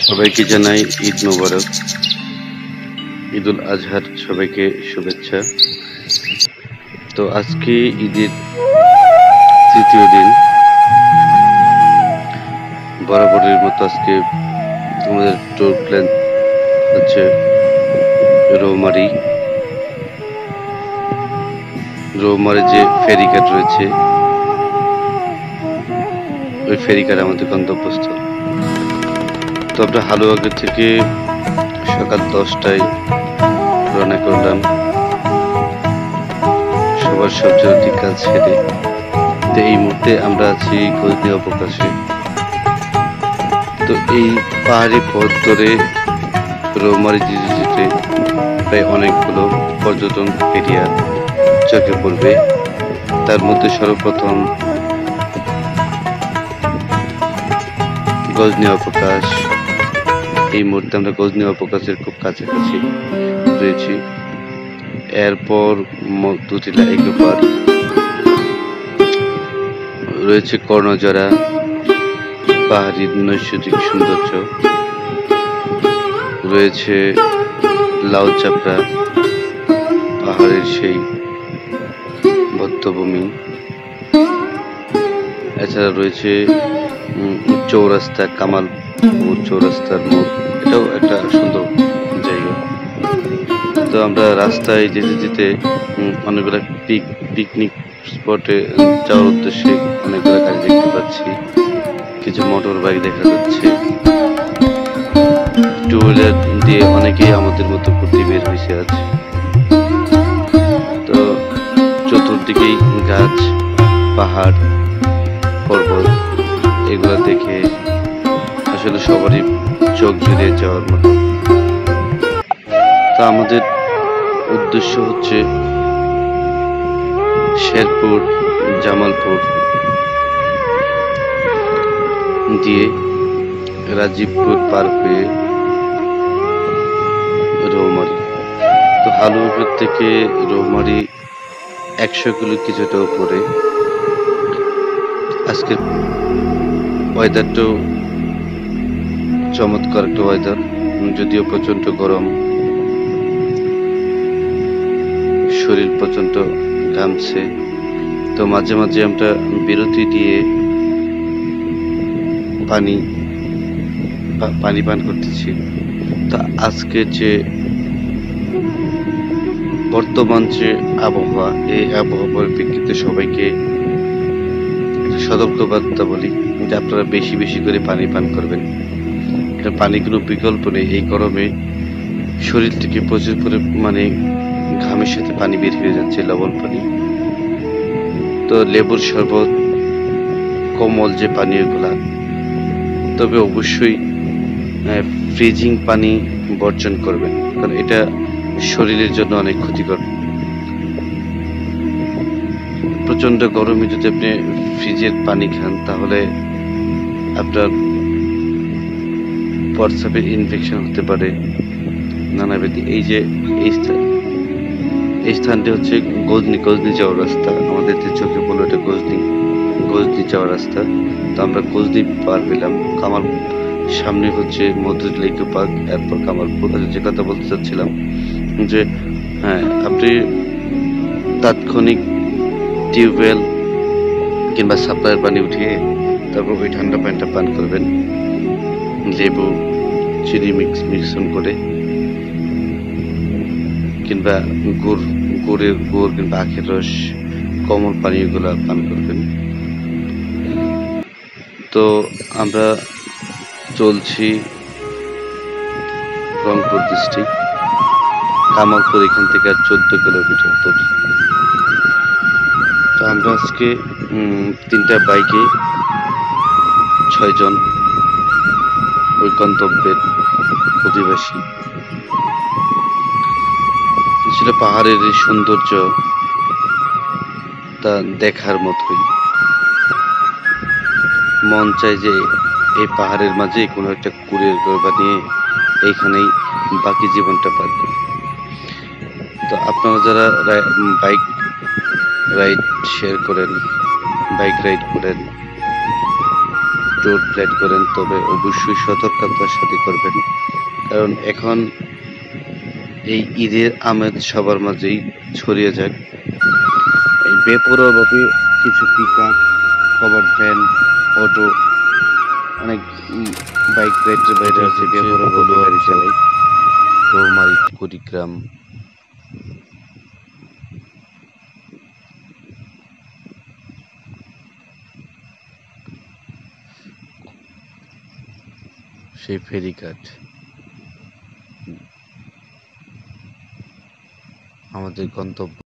সবাইকে জানাই ঈদ মোবারক। ঈদুল আজহার সবাইকে শুভেচ্ছা। তো আজকে ঈদের তৃতীয় দিন। বরাবরের মতো আজকে আমাদের ট্যুর প্ল্যান হচ্ছে রৌমারী যে ফেরিঘাট রয়েছে, ওই ফেরিঘাট আমাদের গন্তব্যস্থল। তো আমরা হালুয়াঘাট থেকে সকাল 10টায় রওনা করলাম, সবার সব জরুরি কাজ সেরে। তো এই মুহূর্তে আমরা আছি গজনী অবকাশে। তো এই পাহাড়ি পথ ধরে রৌমারী যেতে প্রায় অনেকগুলো পর্যটন এরিয়া চোখে পড়বে। তার মধ্যে সর্বপ্রথম গজনী অবকাশ। এই মুহূর্তে আমরা গজনী অবকাশের খুব কাছাকাছি রয়েছি। এরপর দুটিলা ইকো পার্ক রয়েছে, কর্ণজোড়া পাহাড়ি নৈসর্গিক সৌন্দর্য রয়েছে, লাউ চাপড়া পাহাড়ের সেই বধ্যভূমি। এছাড়া রয়েছে চৌরাস্তা, কামালপুর চৌরাস্তার মোড়, এটাও একটা সুন্দর জায়গা। তো আমরা রাস্তায় যেতে যেতে অনেকগুলো পিকনিক স্পটে যাওয়ার উদ্দেশ্যে অনেকগুলো গাড়ি দেখতে পাচ্ছি, কিছু মোটর বাইক দেখা যাচ্ছে, টু হুইলার দিয়ে অনেকেই আমাদের মতো ঘুরতে বের হয়েছে আজ। তো চতুর্দিকেই গাছ, পাহাড়, পর্বত, এগুলো দেখে আসলে সবারই চোখ জুড়িয়ে যাওয়ার মতো। তা আমাদের উদ্দেশ্য হচ্ছে শেরপুর, জামালপুর দিয়ে রাজীবপুর পার হয়ে রৌমারী। তো হালুয়াঘাট থেকে রৌমারী 100 কিলো কিছুটা উপরে। আজকের ওয়েদারটাও চমৎকার একটা ওয়েদার, যদিও প্রচন্ড গরম, শরীর প্রচন্ড ঘামছে। তো মাঝে মাঝে আমরা বিরতি দিয়ে পানি পান করতেছি। তা আজকে যে বর্তমান যে আবহাওয়া, এই আবহাওয়ার পরিপ্রেক্ষিতে সবাইকে সতর্কবার্তা বলি যে আপনারা বেশি বেশি করে পানি পান করবেন। পানি কোনো বিকল্প নেই। এই গরমে শরীর থেকে প্রচুর পরিমাণে ঘামের সাথে পানি বের হয়ে যাচ্ছে, লবণ পানি। তো লেবুর শরবত, কোমল যে পানীয়গুলা, তবে অবশ্যই ফ্রিজিং পানি বর্জন করবেন, কারণ এটা শরীরের জন্য অনেক ক্ষতিকর। প্রচন্ড গরমে যদি আপনি ফ্রিজের পানি খান, তাহলে আপনার প্রস্রাবের ইনফেকশন হতে পারে, নানাবিধ। এই যে এই স্থানটি হচ্ছে গজনী যাওয়ার রাস্তা। আমাদের যে চোখে পড়লো এটা গজনী যাওয়ার রাস্তা। তো আমরা গজনী পার হইলাম। সামনে হচ্ছে মধুরিলা ইকো পার্ক, এরপর কামালপুর। যে কথা বলতে চাচ্ছিলাম যে হ্যাঁ, আপনি তাৎক্ষণিক টিউবওয়েল কিংবা সাপ্লাইয়ের পানি উঠিয়ে তারপর ওই ঠান্ডা পানিটা পান করবেন, লেবু চিনি মিশ্রণ করে, কিংবা গুড় কিংবা আখের রস, কোমল পানীয়গুলো পান করবেন। তো আমরা চলছি রংপুর ডিস্ট্রিক্ট, কামালপুর এখান থেকে আর 14 কিলোমিটার দূর। তো আমরা আজকে 3টা বাইকে 6 জন ওই গন্তব্যের অধিবাসী। আসলে পাহাড়ের এই সৌন্দর্য তা দেখার মতোই। মন চায় যে এই পাহাড়ের মাঝে কোনো একটা কুড়ের ঘর বানিয়ে এইখানেই বাকি জীবনটা পার করি। তো আপনারা যারা বাইক রাইড শেয়ার করেন, বাইক রাইড করেন, ট্যুর প্ল্যান করেন তবে অবশ্যই সতর্কতার সাথে করবেন, কারণ এখন এই ঈদের আমেজ সবার মাঝেই ছড়িয়ে যাক। এই বেপরোয়াভাবে কিছু পিকআপ, কভার ভ্যান, অটো, অনেক বাইক রাইডের বাইরে আছে বেপরোয়াভাবে গাড়ি চালায়। রৌমারী কুড়িগ্রাম। সেই ফেরিঘাট আমাদের গন্তব্য।